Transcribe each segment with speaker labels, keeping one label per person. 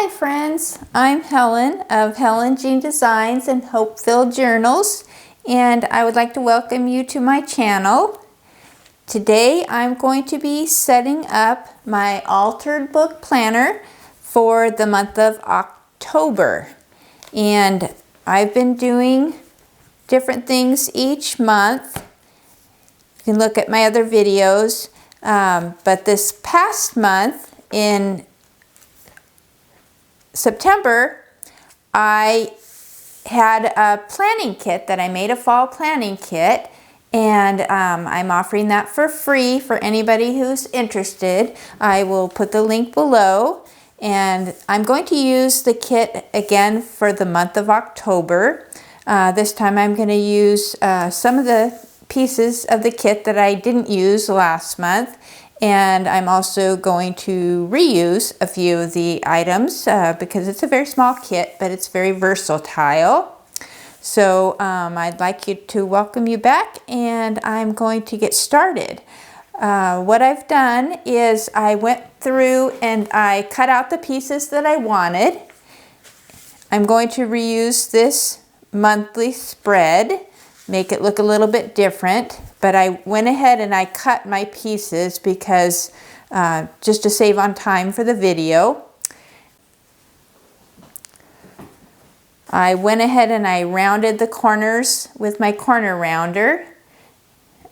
Speaker 1: Hi friends, I'm Helen of Helen, Jeanne Designs and Hope-Filled Journals, and I would like to welcome you to my channel. Today I'm going to be setting up my altered book planner for the month of October, and I've been doing different things each month. You can look at my other videos, but this past month in September, I had a planning kit that I made, a fall planning kit, and I'm offering that for free for anybody who's interested. I will put the link below, and I'm going to use the kit again for the month of October. This time I'm going to use some of the pieces of the kit that I didn't use last month. And I'm also going to reuse a few of the items because it's a very small kit, but it's very versatile. So I'd like to welcome you back, and I'm going to get started. What I've done is I went through and I cut out the pieces that I wanted. I'm going to reuse this monthly spread, make it look a little bit different. But I went ahead and I cut my pieces because just to save on time for the video. I went ahead and I rounded the corners with my corner rounder.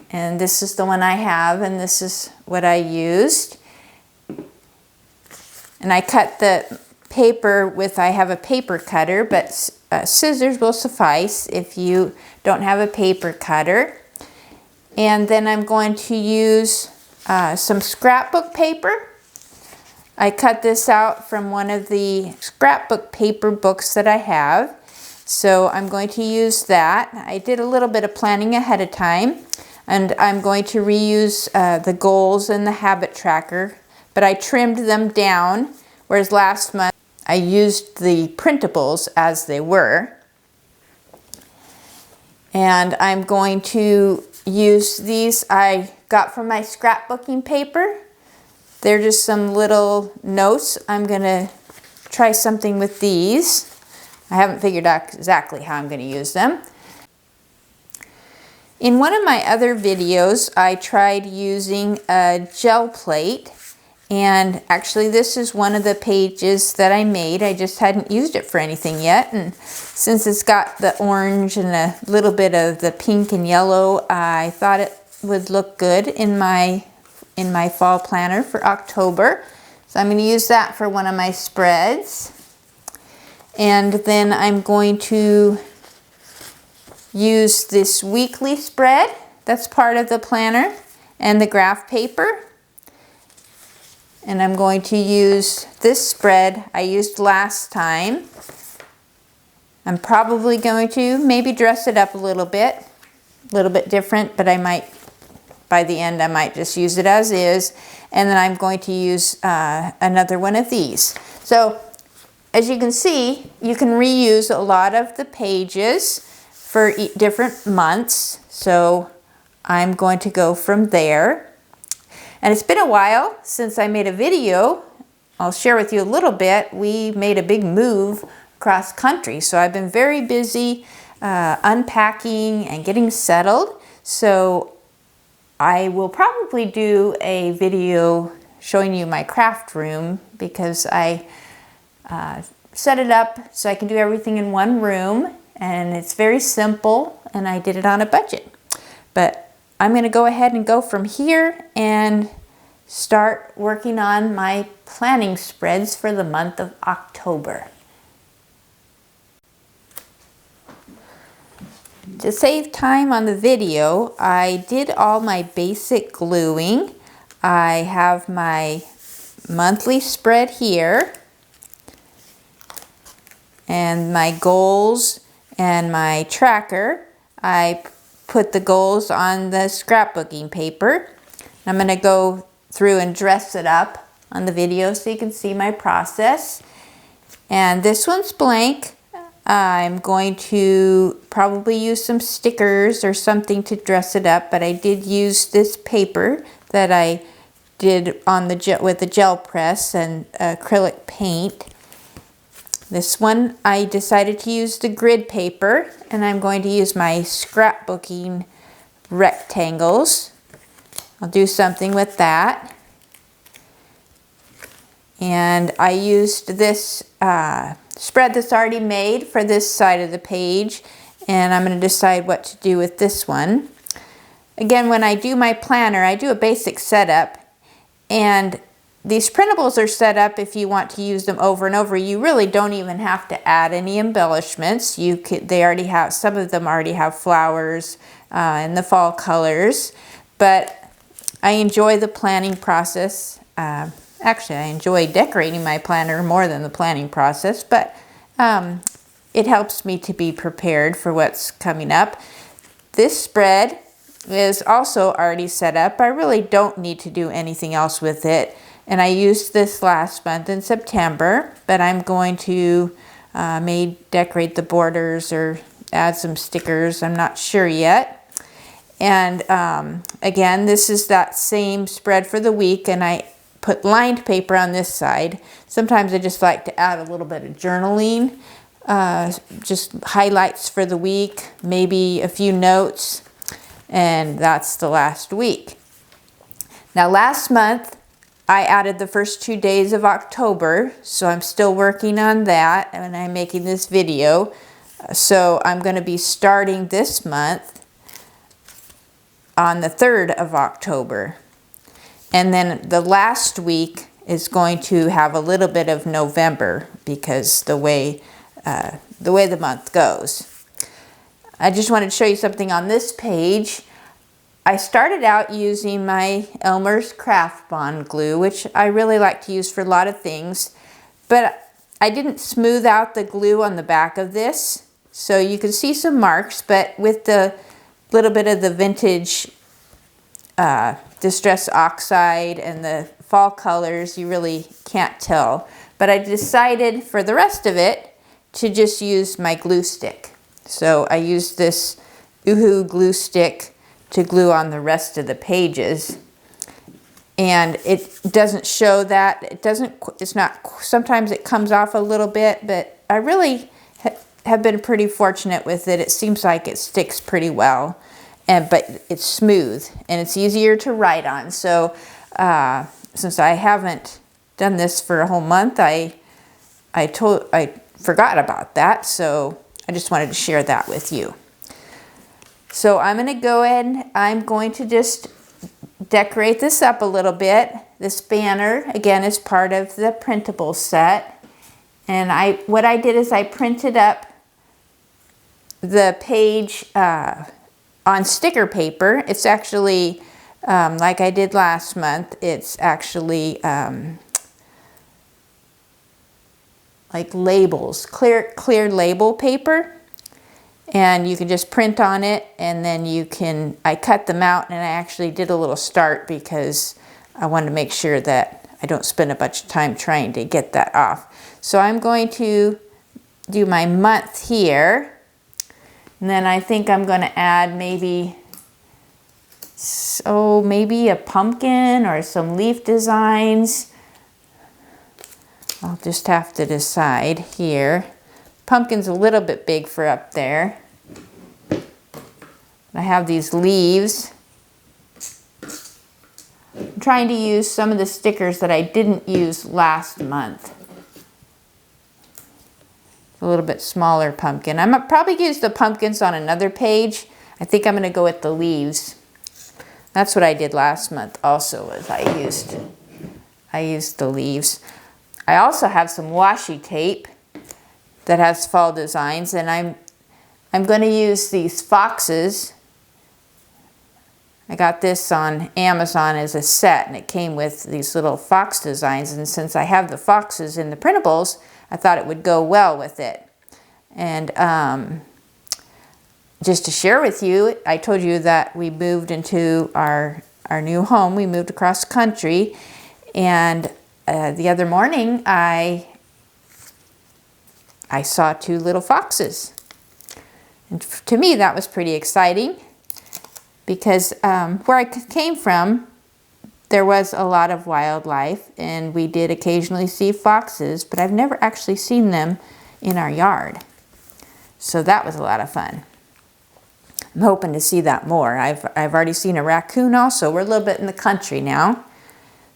Speaker 1: And this is the one I have, and this is what I used. And I cut the paper with, I have a paper cutter, but scissors will suffice if you don't have a paper cutter. And then I'm going to use some scrapbook paper. I cut this out from one of the scrapbook paper books that I have. So I'm going to use that. I did a little bit of planning ahead of time. And I'm going to reuse the goals and the habit tracker. But I trimmed them down, whereas last month I used the printables as they were. And I'm going to use these I got from my scrapbooking paper. They're just some little notes. I'm going to try something with these. I haven't figured out exactly how I'm going to use them. In one of my other videos, I tried using a gel plate. And actually this is one of the pages that I made. I just hadn't used it for anything yet. And since it's got the orange and a little bit of the pink and yellow, I thought it would look good in my fall planner for October. So I'm going to use that for one of my spreads. And then I'm going to use this weekly spread that's part of the planner and the graph paper. And I'm going to use this spread I used last time. I'm probably going to maybe dress it up a little bit different, but I might, by the end, I might just use it as is. And then I'm going to use another one of these. So as you can see, you can reuse a lot of the pages for different months. So I'm going to go from there. And it's been a while since I made a video. I'll share with you a little bit. We made a big move across country, so I've been very busy unpacking and getting settled. So I will probably do a video showing you my craft room because I set it up so I can do everything in one room, and it's very simple, and I did it on a budget. But I'm going to go ahead and go from here and start working on my planning spreads for the month of October. To save time on the video, I did all my basic gluing. I have my monthly spread here, and my goals and my tracker. I put the goals on the scrapbooking paper. I'm going to go through and dress it up on the video so you can see my process. And this one's blank. I'm going to probably use some stickers or something to dress it up, but I did use this paper that I did on the with the gel press and acrylic paint. This one I decided to use the grid paper, and I'm going to use my scrapbooking rectangles. I'll do something with that. And I used this spread that's already made for this side of the page, and I'm going to decide what to do with this one. Again, when I do my planner, I do a basic setup, and these printables are set up if you want to use them over and over. You really don't even have to add any embellishments. They already have, some of them already have flowers and the fall colors, but I enjoy the planning process. Actually, I enjoy decorating my planner more than the planning process, but it helps me to be prepared for what's coming up. This spread is also already set up. I really don't need to do anything else with it. And I used this last month in September, but I'm going to maybe decorate the borders or add some stickers. I'm not sure yet. And again, this is that same spread for the week, and I put lined paper on this side. Sometimes I just like to add a little bit of journaling, just highlights for the week, maybe a few notes, and that's the last week. Now last month, I added the first 2 days of October, so I'm still working on that, and I'm making this video. So I'm going to be starting this month on the 3rd of October. And then the last week is going to have a little bit of November because the way the month goes. I just wanted to show you something on this page. I started out using my Elmer's Craft Bond glue, which I really like to use for a lot of things, but I didn't smooth out the glue on the back of this, so you can see some marks, but with the little bit of the vintage Distress Oxide and the fall colors, you really can't tell. But I decided for the rest of it to just use my glue stick. So I used this Uhu glue stick to glue on the rest of the pages. And it doesn't show that, it's not, sometimes it comes off a little bit, but I really have been pretty fortunate with it. It seems like it sticks pretty well, but it's smooth and it's easier to write on. So since I haven't done this for a whole month, I forgot about that, so I just wanted to share that with you. So I'm going to go ahead, I'm going to just decorate this up a little bit. This banner, again, is part of the printable set. And what I did is I printed up the page on sticker paper. It's actually, like I did last month, it's actually like labels, clear label paper. And you can just print on it, and then I cut them out, and I actually did a little start because I wanted to make sure that I don't spend a bunch of time trying to get that off. So I'm going to do my month here, and then I think I'm going to add maybe a pumpkin or some leaf designs. I'll just have to decide here. Pumpkin's a little bit big for up there. I have these leaves. I'm trying to use some of the stickers that I didn't use last month. A little bit smaller pumpkin. I'm gonna probably use the pumpkins on another page. I think I'm going to go with the leaves. That's what I did last month also, was I used the leaves. I also have some washi tape that has fall designs, and I'm going to use these foxes. I got this on Amazon as a set, and it came with these little fox designs, and since I have the foxes in the printables, I thought it would go well with it. And just to share with you, I told you that we moved into our new home. We moved across the country, and the other morning I saw two little foxes. And to me, that was pretty exciting because where I came from, there was a lot of wildlife, and we did occasionally see foxes, but I've never actually seen them in our yard. So that was a lot of fun. I'm hoping to see that more. I've already seen a raccoon also. We're a little bit in the country now.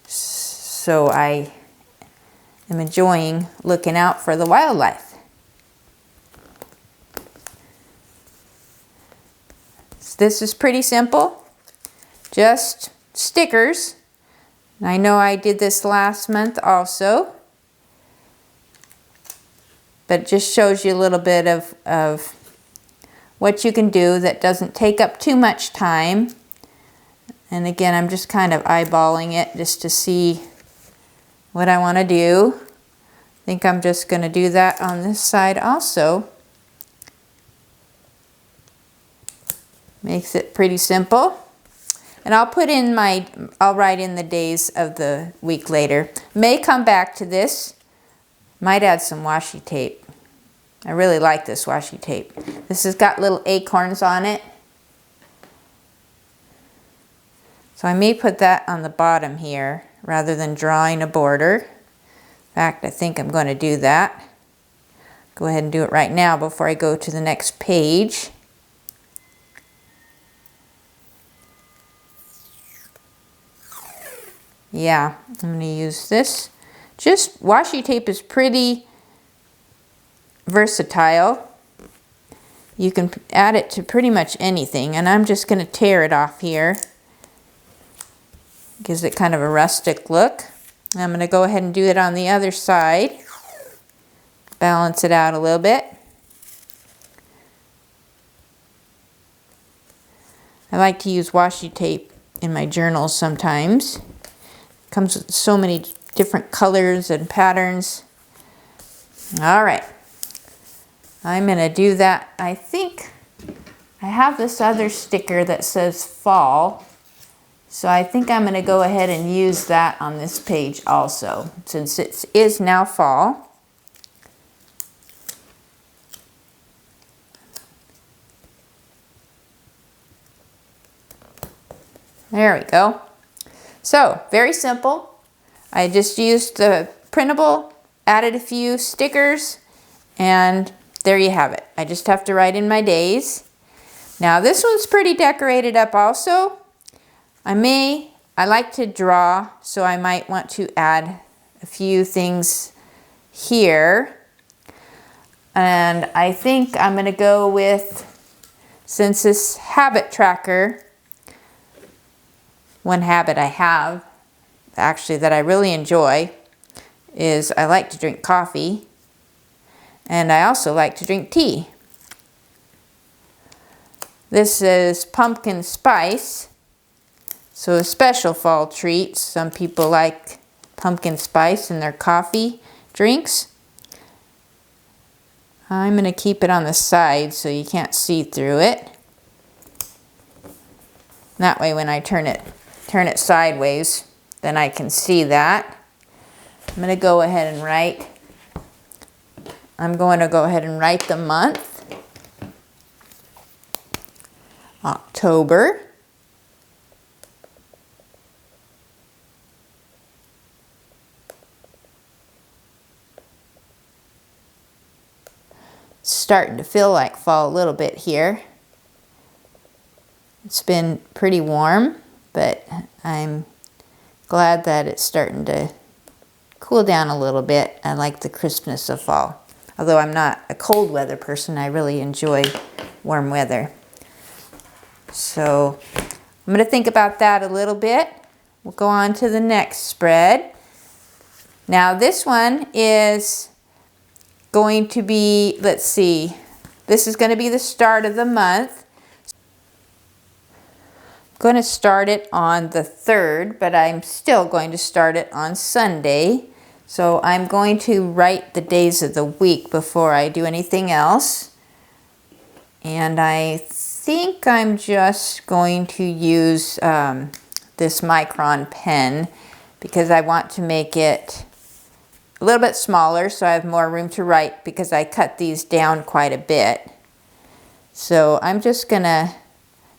Speaker 1: So I am enjoying looking out for the wildlife. This is pretty simple. Just stickers. I know I did this last month also. But it just shows you a little bit of what you can do that doesn't take up too much time. And again, I'm just kind of eyeballing it just to see what I want to do. I think I'm just going to do that on this side also. Makes it pretty simple. And I'll write in the days of the week later. May come back to this. Might add some washi tape. I really like this washi tape. This has got little acorns on it. So I may put that on the bottom here rather than drawing a border. In fact, I think I'm going to do that. Go ahead and do it right now before I go to the next page. Yeah, I'm going to use this. Just washi tape is pretty versatile. You can add it to pretty much anything, and I'm just going to tear it off here. Gives it kind of a rustic look. I'm going to go ahead and do it on the other side. Balance it out a little bit. I like to use washi tape in my journals sometimes. It comes with so many different colors and patterns. All right, I'm going to do that. I think I have this other sticker that says fall, so I think I'm going to go ahead and use that on this page also, since it is now fall. There we go. So, very simple. I just used the printable, added a few stickers, and there you have it. I just have to write in my days. Now this one's pretty decorated up also. I like to draw, so I might want to add a few things here. And I think I'm going to go with, since this habit tracker, one habit I have, actually that I really enjoy, is I like to drink coffee, and I also like to drink tea. This is pumpkin spice, so a special fall treat. Some people like pumpkin spice in their coffee drinks. I'm going to keep it on the side so you can't see through it. That way when I turn it sideways, then I can see that. I'm going to go ahead and write. I'm going to go ahead and write the month. October. It's starting to feel like fall a little bit here. It's been pretty warm, but I'm glad that it's starting to cool down a little bit. I like the crispness of fall. Although I'm not a cold weather person, I really enjoy warm weather. So I'm going to think about that a little bit. We'll go on to the next spread. Now this one is going to be, let's see, this is going to be the start of the month. I'm going to start it on the 3rd, but I'm still going to start it on Sunday. So I'm going to write the days of the week before I do anything else. And I think I'm just going to use this micron pen because I want to make it a little bit smaller so I have more room to write, because I cut these down quite a bit. So I'm just going to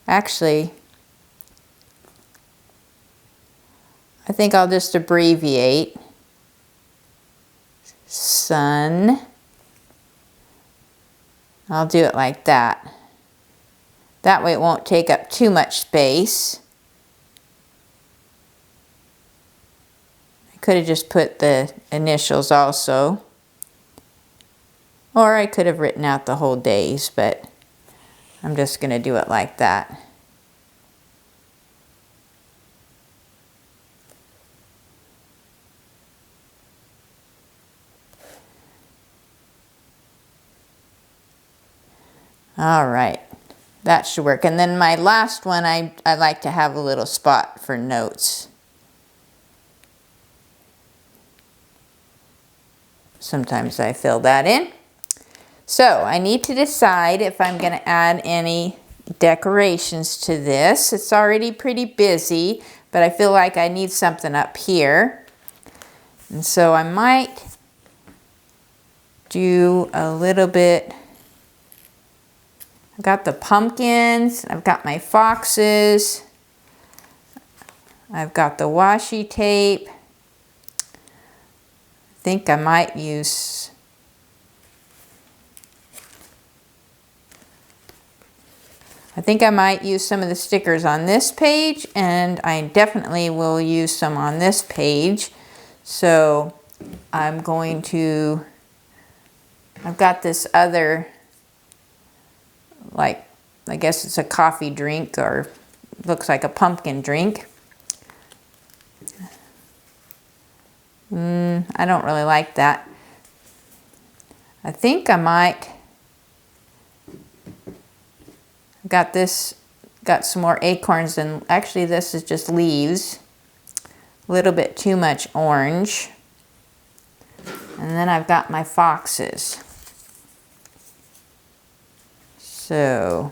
Speaker 1: actually, I think I'll just abbreviate sun, I'll do it like that. That way it won't take up too much space. I could have just put the initials also. Or I could have written out the whole days, but I'm just going to do it like that. All right, that should work. And then my last one, I like to have a little spot for notes. Sometimes I fill that in. So I need to decide if I'm going to add any decorations to this. It's already pretty busy, but I feel like I need something up here. And so I might do a little bit. I've got the pumpkins, I've got my foxes, I've got the washi tape. I think I might use some of the stickers on this page, and I definitely will use some on this page. So I'm going to, I've got this other, like, I guess it's a coffee drink, or looks like a pumpkin drink. I don't really like that. I think I might, got some more acorns, and actually this is just leaves. A little bit too much orange. And then I've got my foxes. So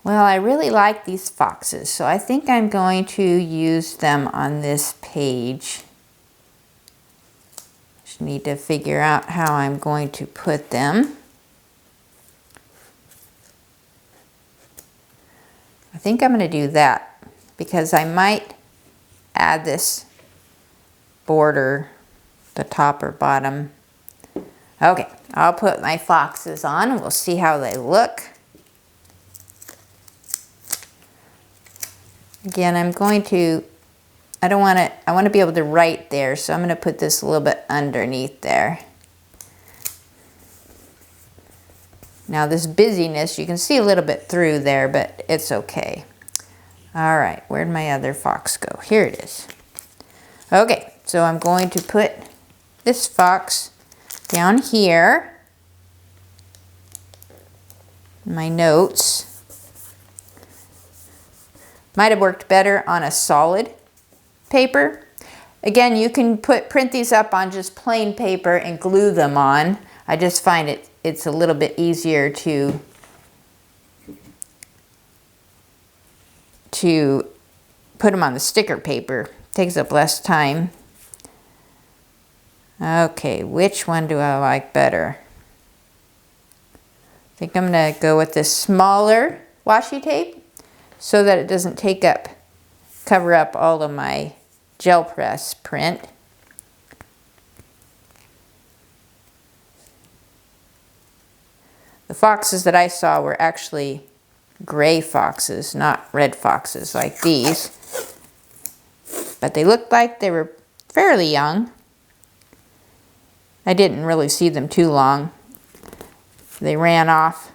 Speaker 1: well, I really like these foxes, so I think I'm going to use them on this page. Just need to figure out how I'm going to put them. I think I'm going to do that because I might add this border, the top or bottom. Okay, I'll put my foxes on and we'll see how they look. Again, I'm going to, I want to be able to write there, so I'm going to put this a little bit underneath there. Now this busyness, you can see a little bit through there, but it's okay. All right, where'd my other fox go? Here it is. Okay, so I'm going to put this fox down here. My notes. Might have worked better on a solid paper. Again, you can print these up on just plain paper and glue them on. I just find it's a little bit easier to put them on the sticker paper. Takes up less time. Okay, which one do I like better? I think I'm going to go with this smaller washi tape so that it doesn't cover up all of my gel press print. The foxes that I saw were actually gray foxes, not red foxes like these. But they looked like they were fairly young. I didn't really see them too long. They ran off.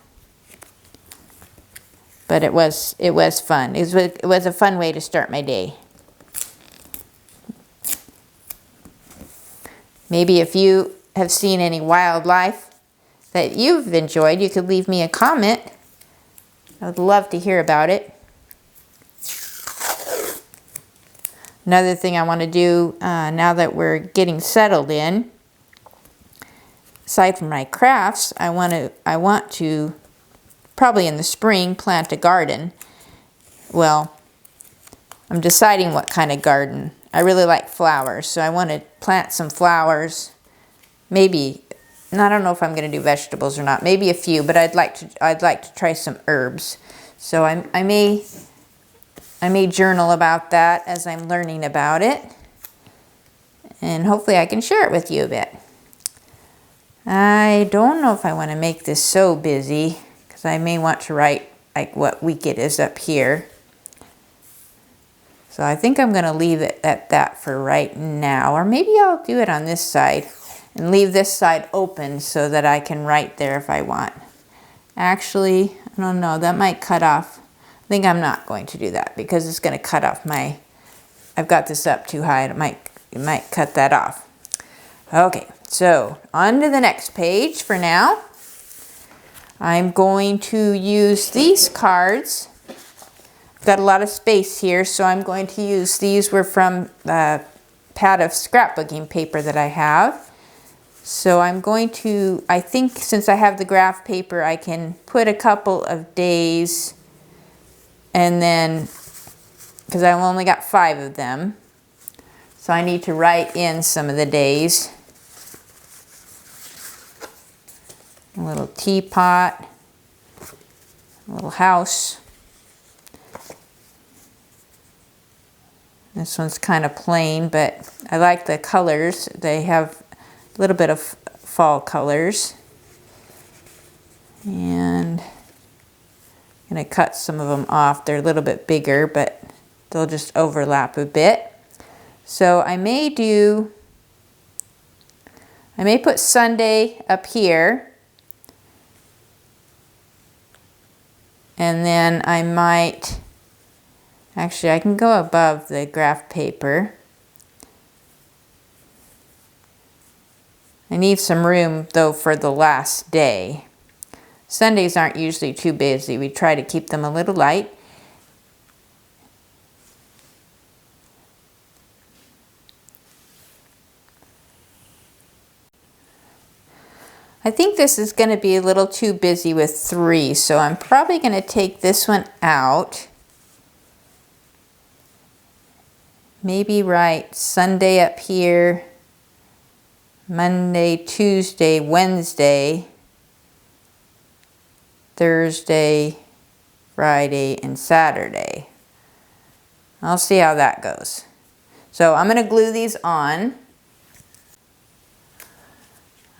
Speaker 1: But it was fun. It was a fun way to start my day. Maybe if you have seen any wildlife that you've enjoyed, you could leave me a comment. I would love to hear about it. Another thing I want to do now that we're getting settled in, aside from my crafts, I want to probably in the spring plant a garden. Well, I'm deciding what kind of garden. I really like flowers, so I want to plant some flowers. Maybe, and I don't know if I'm going to do vegetables or not. Maybe a few, but I'd like to try some herbs. So I may I may journal about that as I'm learning about it. And hopefully I can share it with you a bit. I don't know if I want to make this so busy because I may want to write like what week it is up here. So I think I'm going to leave it at that for right now. Or maybe I'll do it on this side and leave this side open so that I can write there if I want. Actually, I don't know, that might cut off. I think I'm not going to do that because it's going to cut off my, I've got this up too high. It might cut that off. Okay, so on to the next page for now. I'm going to use these cards. I've got a lot of space here, so I'm going to use these. Were from a pad of scrapbooking paper that I have. So I'm going to, I think since I have the graph paper, I can put a couple of days and then, because I've only got 5 of them, so I need to write in some of the days. A little teapot, a little house. This one's kind of plain, but I like the colors. They have a little bit of fall colors. And I'm going to cut some of them off. They're a little bit bigger, but they'll just overlap a bit. So I may put Sunday up here. And then I might, actually I can go above the graph paper. I need some room though for the last day. Sundays aren't usually too busy. We try to keep them a little light. I think this is going to be a little too busy with 3, so I'm probably going to take this one out. Maybe write Sunday up here, Monday, Tuesday, Wednesday, Thursday, Friday, and Saturday. I'll see how that goes. So I'm going to glue these on.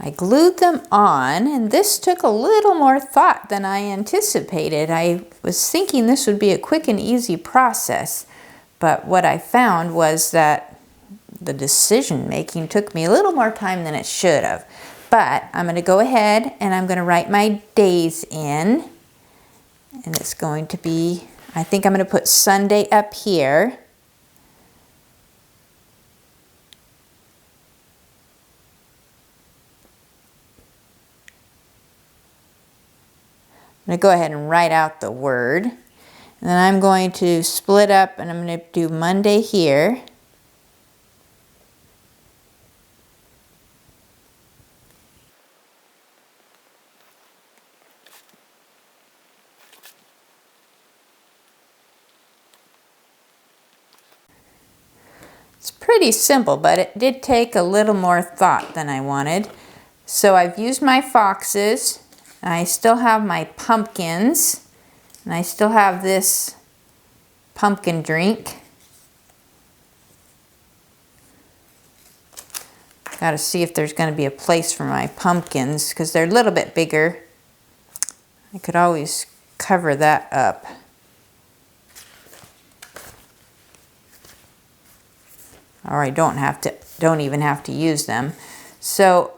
Speaker 1: I glued them on, and this took a little more thought than I anticipated. I was thinking this would be a quick and easy process, but what I found was that the decision making took me a little more time than it should have. But I'm going to go ahead and I'm going to write my days in, and it's going to be, I think I'm going to put Sunday up here. I'm going to go ahead and write out the word. And then I'm going to split up and I'm going to do Monday here. It's pretty simple, but it did take a little more thought than I wanted. So I've used my foxes. I still have my pumpkins, and I still have this pumpkin drink. Got to see if there's going to be a place for my pumpkins because they're a little bit bigger. I could always cover that up. Or I don't even have to use them. So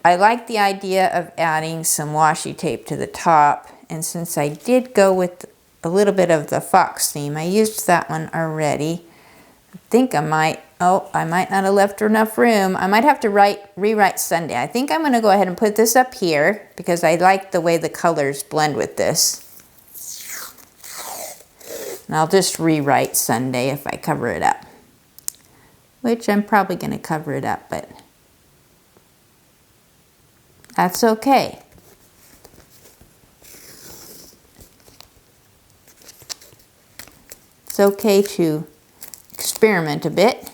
Speaker 1: I like the idea of adding some washi tape to the top, and since I did go with a little bit of the fox theme, I used that one already. I think I might not have left enough room. I might have to rewrite Sunday. I think I'm going to go ahead and put this up here because I like the way the colors blend with this. And I'll just rewrite Sunday if I cover it up, which I'm probably going to cover it up, but that's okay. It's okay to experiment a bit.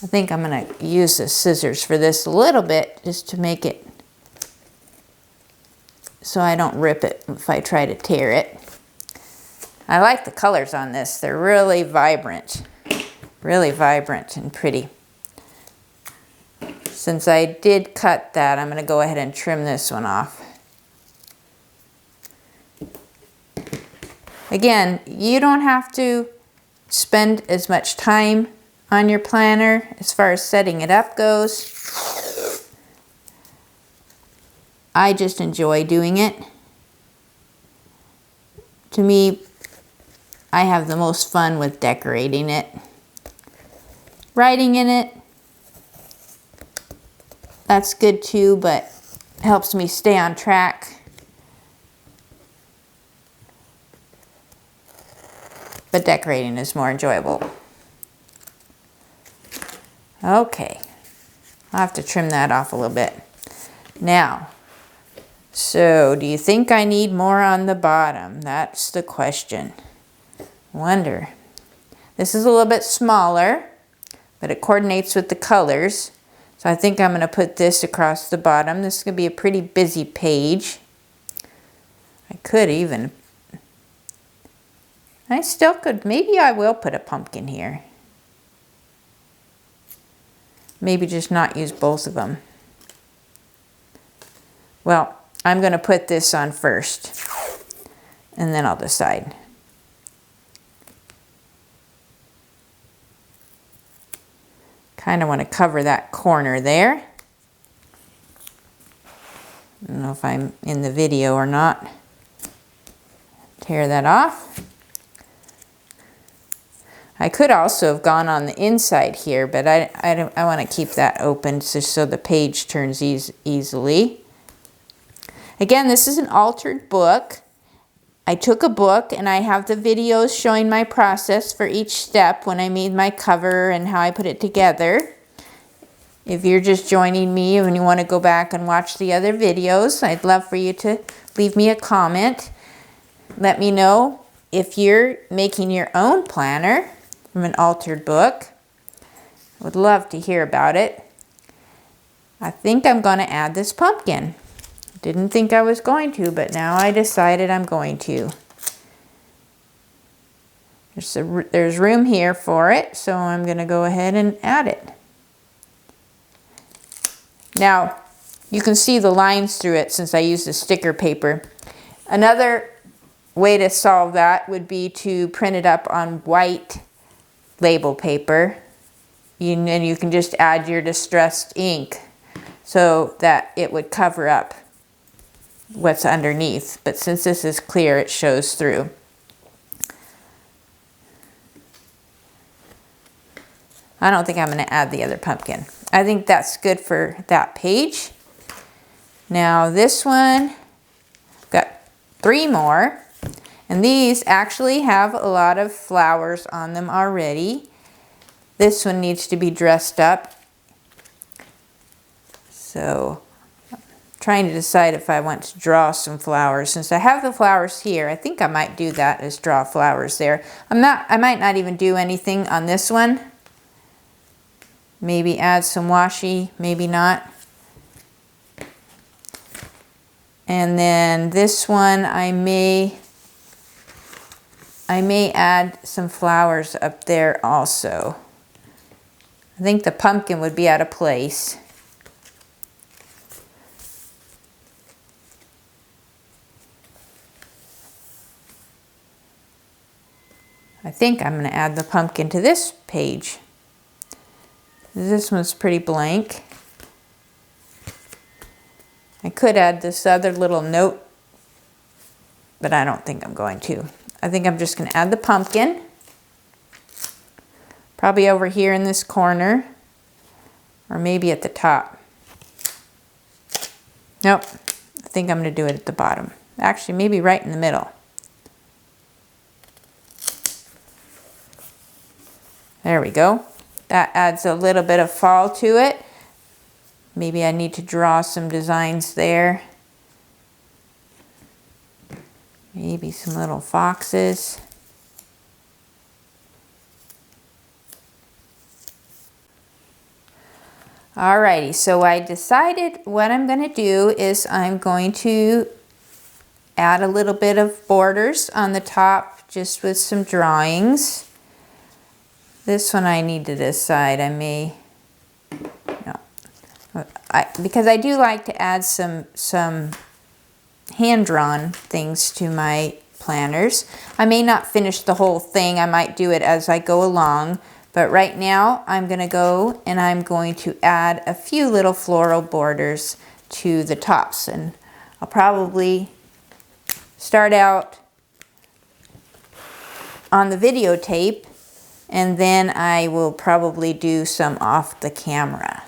Speaker 1: I think I'm going to use the scissors for this a little bit just to make it so I don't rip it if I try to tear it. I like the colors on this. They're really vibrant and pretty. Since I did cut that, I'm going to go ahead and trim this one off. Again, you don't have to spend as much time on your planner as far as setting it up goes. I just enjoy doing it. To me, I have the most fun with decorating it. Writing in it, that's good too, but helps me stay on track. But decorating is more enjoyable. Okay, I'll have to trim that off a little bit. Now, so do you think I need more on the bottom? That's the question. Wonder. This is a little bit smaller, but it coordinates with the colors. So I think I'm going to put this across the bottom. This is going to be a pretty busy page. I still could, maybe I will put a pumpkin here. Maybe just not use both of them. Well, I'm going to put this on first, and then I'll decide. Kind of want to cover that corner there. I don't know if I'm in the video or not. Tear that off. I could also have gone on the inside here, but I want to keep that open just so the page turns easily. Again, this is an altered book. I took a book and I have the videos showing my process for each step when I made my cover and how I put it together. If you're just joining me and you want to go back and watch the other videos, I'd love for you to leave me a comment. Let me know if you're making your own planner from an altered book. I would love to hear about it. I think I'm going to add this pumpkin. Didn't think I was going to, but now I decided I'm going to. There's room here for it, so I'm going to go ahead and add it. Now, you can see the lines through it since I used the sticker paper. Another way to solve that would be to print it up on white label paper. And you can just add your distressed ink so that it would cover up what's underneath. But since this is clear, it shows through. I don't think I'm going to add the other pumpkin. I think that's good for that page. Now this one, got 3 more. And these actually have a lot of flowers on them already. This one needs to be dressed up. So I'm trying to decide if I want to draw some flowers. Since I have the flowers here, I think I might do that, is draw flowers there. I might not even do anything on this one. Maybe add some washi, maybe not. And then this one I may add some flowers up there also. I think the pumpkin would be out of place. I think I'm going to add the pumpkin to this page. This one's pretty blank. I could add this other little note, but I don't think I'm going to. I think I'm just going to add the pumpkin. Probably over here in this corner, or maybe at the top. Nope, I think I'm going to do it at the bottom. Actually, maybe right in the middle. There we go. That adds a little bit of fall to it. Maybe I need to draw some designs there. Maybe some little foxes. Alrighty, so I decided what I'm going to do is I'm going to add a little bit of borders on the top just with some drawings. This one I need to decide. Because I do like to add some hand-drawn things to my planners. I may not finish the whole thing. I might do it as I go along. But right now I'm going to go and I'm going to add a few little floral borders to the tops. And I'll probably start out on the videotape, and then I will probably do some off the camera.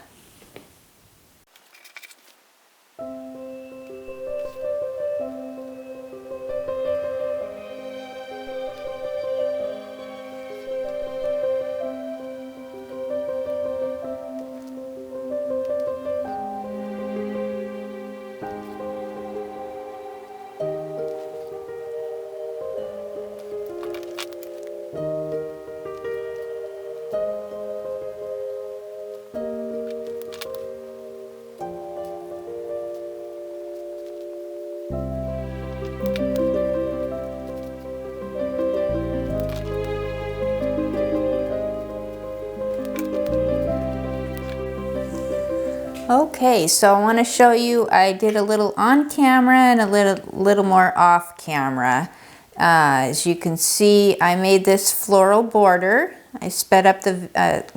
Speaker 1: Okay, so I want to show you, I did a little on camera and a little more off camera. As you can see, I made this floral border. I sped up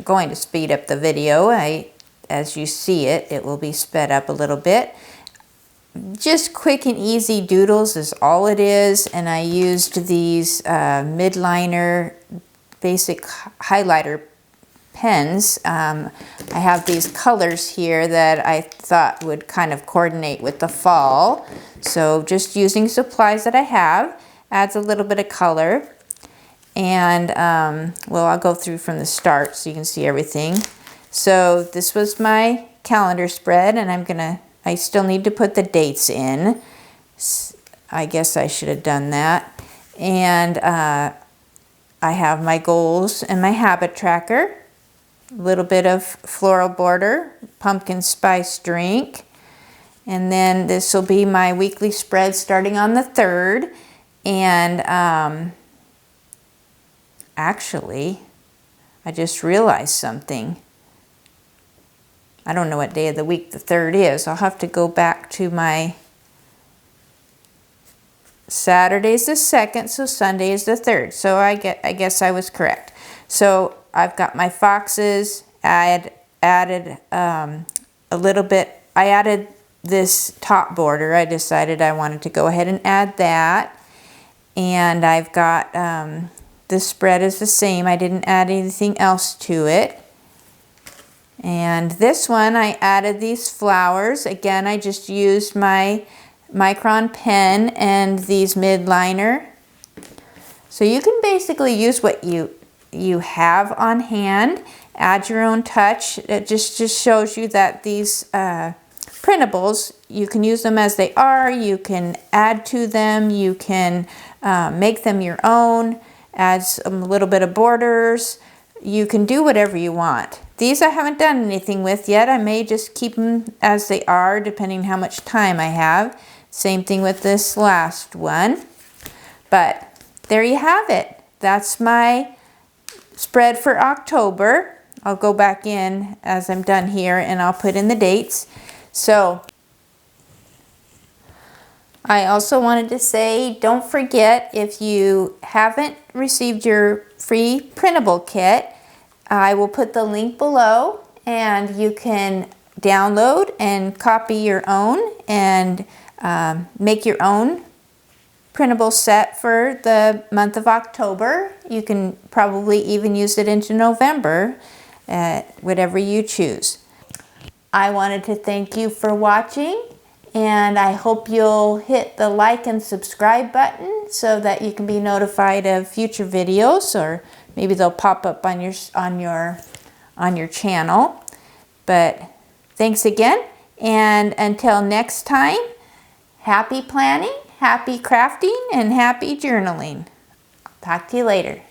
Speaker 1: going to speed up the video. As you see it, it will be sped up a little bit. Just quick and easy doodles is all it is, and I used these midliner basic highlighter pens. I have these colors here that I thought would kind of coordinate with the fall. So just using supplies that I have adds a little bit of color. And well, I'll go through from the start so you can see everything. So this was my calendar spread, and I still need to put the dates in. I guess I should have done that. And I have my goals and my habit tracker. A little bit of floral border, pumpkin spice drink, and then this will be my weekly spread starting on the 3rd. And actually, I just realized something. I don't know what day of the week the 3rd is. I'll have to go back to my Saturday's the 2nd, so Sunday is the 3rd. So I guess I was correct. So I've got my foxes. I added a little bit. I added this top border. I decided I wanted to go ahead and add that. And I've got the spread is the same. I didn't add anything else to it. And this one, I added these flowers. Again, I just used my micron pen and these midliner. So you can basically use what you have on hand, add your own touch. It just shows you that these printables, you can use them as they are, you can add to them, you can make them your own, add a little bit of borders, you can do whatever you want. These I haven't done anything with yet. I may just keep them as they are depending how much time I have. Same thing with this last one. But there you have it. That's my spread for October. I'll go back in as I'm done here and I'll put in the dates. So I also wanted to say, don't forget, if you haven't received your free printable kit, I will put the link below and you can download and copy your own and make your own printable set for the month of October. You can probably even use it into November, whatever you choose. I wanted to thank you for watching, and I hope you'll hit the like and subscribe button so that you can be notified of future videos, or maybe they'll pop up on your channel. But thanks again, and until next time, happy planning, happy crafting, and happy journaling. Talk to you later.